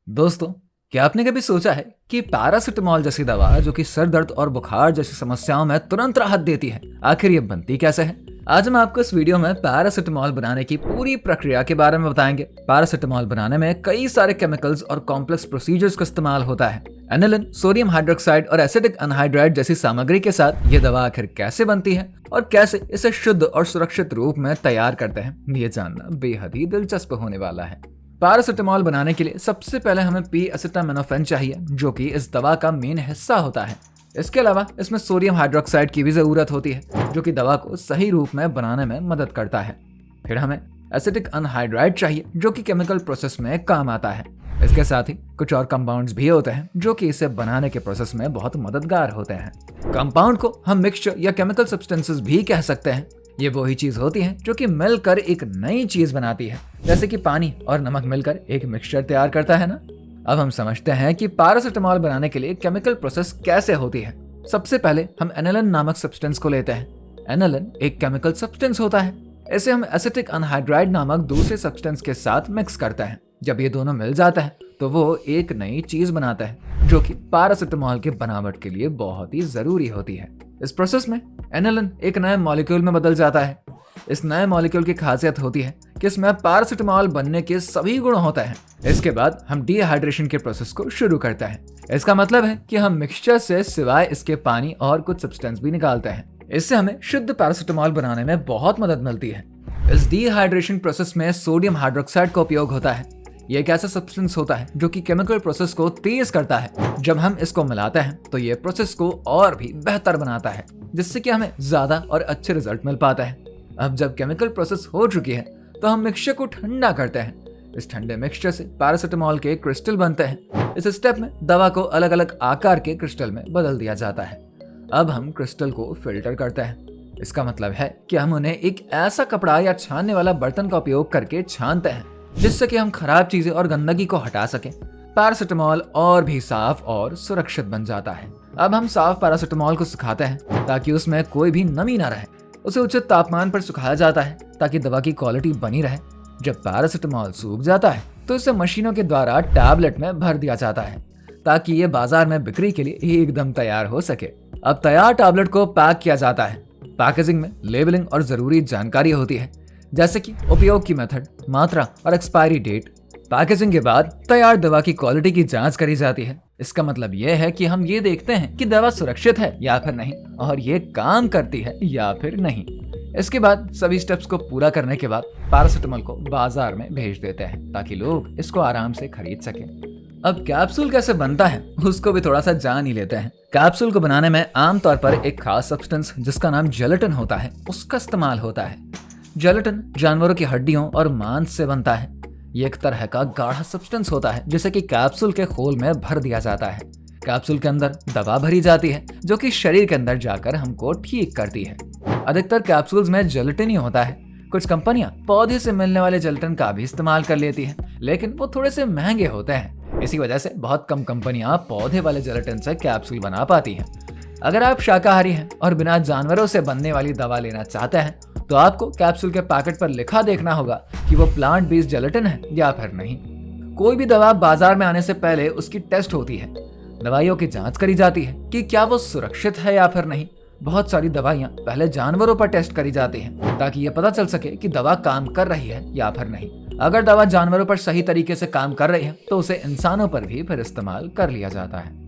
दोस्तों, क्या आपने कभी सोचा है कि पैरासिटामोल जैसी दवा जो कि सर दर्द और बुखार जैसी समस्याओं में तुरंत राहत देती है, आखिर ये बनती कैसे है? आज हम आपको इस वीडियो में पैरासिटामोल बनाने की पूरी प्रक्रिया के बारे में बताएंगे। पैरासिटामोल बनाने में कई सारे केमिकल्स और कॉम्प्लेक्स प्रोसीजर्स का इस्तेमाल होता है। एनिलिन, सोडियम हाइड्रोक्साइड और एसिटिक अनहाइड्राइड जैसी सामग्री के साथ ये दवा आखिर कैसे बनती है और कैसे इसे शुद्ध और सुरक्षित रूप में तैयार करते हैं, ये जानना बेहद ही दिलचस्प होने वाला है। पैरासिटामोल बनाने के लिए सबसे पहले हमें पी-एसिटामिनोफेन चाहिए, जो कि इस दवा का मेन हिस्सा होता है। इसके अलावा इसमें सोडियम हाइड्रोक्साइड की भी जरूरत होती है, जो कि दवा को सही रूप में बनाने में मदद करता है। फिर हमें एसिटिक अनहाइड्राइड चाहिए, जो कि केमिकल प्रोसेस में काम आता है। इसके साथ ही कुछ और कंपाउंड्स भी होते हैं, जो कि इसे बनाने के प्रोसेस में बहुत मददगार होते हैं। कंपाउंड को हम मिक्सचर या केमिकल सब्सटेंसेस भी कह सकते हैं। ये वही चीज होती है जो कि मिलकर एक नई चीज बनाती है, जैसे कि पानी और नमक मिलकर एक मिक्सचर तैयार करता है ना। अब हम समझते हैं कि पैरासिटामोल बनाने के लिए केमिकल प्रोसेस कैसे होती है। सबसे पहले हम एनिलिन नामक सब्सटेंस को लेते हैं। एनिलिन एक केमिकल सब्सटेंस होता है। इसे हम एसिटिक अनहाइड्राइड नामक दूसरे सब्सटेंस के साथ मिक्स करते हैं। जब ये दोनों मिल जाता है तो वो एक नई चीज बनाता है, जो कि पैरासिटामोल के बनावट के लिए बहुत ही जरूरी होती है। इस प्रोसेस में एनिलिन एक नए मॉलिक्यूल में बदल जाता है। इस नए मॉलिक्यूल की खासियत होती है कि इसमें पैरासिटामोल बनने के सभी गुण होते हैं। इसके बाद हम डिहाइड्रेशन के प्रोसेस को शुरू करते हैं। इसका मतलब है कि हम मिक्सचर से सिवाय इसके पानी और कुछ सब्सटेंस भी निकालते हैं। इससे हमें शुद्ध पैरासिटामोल बनाने में बहुत मदद मिलती है। इस डिहाइड्रेशन प्रोसेस में सोडियम हाइड्रोक्साइड का उपयोग होता है। यह एक ऐसा सब्सटेंस होता है जो कि केमिकल प्रोसेस को तेज करता है। जब हम इसको मिलाते हैं तो ये प्रोसेस को और भी बेहतर बनाता है, जिससे कि हमें ज्यादा और अच्छे रिजल्ट मिल पाता है। अब जब केमिकल प्रोसेस हो चुकी है तो हम मिक्सचर को ठंडा करते हैं। इस ठंडे मिक्सचर से पैरासिटामोल के क्रिस्टल बनते हैं। इस स्टेप में दवा को अलग अलग आकार के क्रिस्टल में बदल दिया जाता है। अब हम क्रिस्टल को फिल्टर करते हैं। इसका मतलब है कि हम उन्हें एक ऐसा कपड़ा या छानने वाला बर्तन का उपयोग करके छानते हैं, जिससे कि हम खराब चीजें और गंदगी को हटा सकें। पैरासिटामोल और भी साफ और सुरक्षित बन जाता है। अब हम साफ पैरासिटामोल को सुखाते हैं ताकि उसमें कोई भी नमी ना रहे। उसे उचित तापमान पर सुखाया जाता है ताकि दवा की क्वालिटी बनी रहे। जब पैरासिटामोल सूख जाता है तो इसे मशीनों के द्वारा टैबलेट में भर दिया जाता है, ताकि ये बाजार में बिक्री के लिए एकदम तैयार हो सके। अब तैयार टैबलेट को पैक किया जाता है। पैकेजिंग में लेबलिंग और जरूरी जानकारी होती है, जैसे कि उपयोग की मेथड, मात्रा और एक्सपायरी डेट। पैकेजिंग के बाद तैयार दवा की क्वालिटी की जांच करी जाती है। इसका मतलब यह है कि हम ये देखते हैं कि दवा सुरक्षित है या फिर नहीं, और ये काम करती है या फिर नहीं। इसके बाद सभी स्टेप्स को पूरा करने के बाद पैरासिटामोल को बाजार में भेज देते हैं, ताकि लोग इसको आराम से खरीद सकें। अब कैप्सूल कैसे बनता है उसको भी थोड़ा सा जान ही लेते हैं। कैप्सूल को बनाने में आमतौर पर एक खास सब्सटेंस जिसका नाम जेलेटिन होता है, उसका इस्तेमाल होता है। जेलेटिन जानवरों की हड्डियों और मांस से बनता है। ये एक तरह का गाढ़ा सब्सटेंस होता है, जिसे कि कैप्सूल के खोल में भर दिया जाता है। कैप्सूल के अंदर दवा भरी जाती है, जो कि शरीर के अंदर जाकर हमको ठीक करती है। अधिकतर कैप्सूल्स में जेलेटिन ही होता है। कुछ कंपनियां पौधे से मिलने वाले जेलेटिन का भी इस्तेमाल कर लेती हैं, लेकिन वो थोड़े से महंगे होते हैं। इसी वजह से बहुत कम कंपनियां पौधे वाले जेलेटिन से कैप्सूल बना पाती हैं। अगर आप शाकाहारी हैं और बिना जानवरों से बनने वाली दवा लेना चाहते हैं, तो आपको कैप्सूल के पैकेट पर लिखा देखना होगा कि वो प्लांट बेस्ड जेलेटिन है या फिर नहीं। कोई भी दवा बाजार में आने से पहले उसकी टेस्ट होती है। दवाइयों की जांच करी जाती है कि क्या वो सुरक्षित है या फिर नहीं। बहुत सारी दवाइयां पहले जानवरों पर टेस्ट करी जाती हैं, ताकि ये पता चल सके कि दवा काम कर रही है या फिर नहीं। अगर दवा जानवरों पर सही तरीके से काम कर रही है तो उसे इंसानों पर भी फिर इस्तेमाल कर लिया जाता है।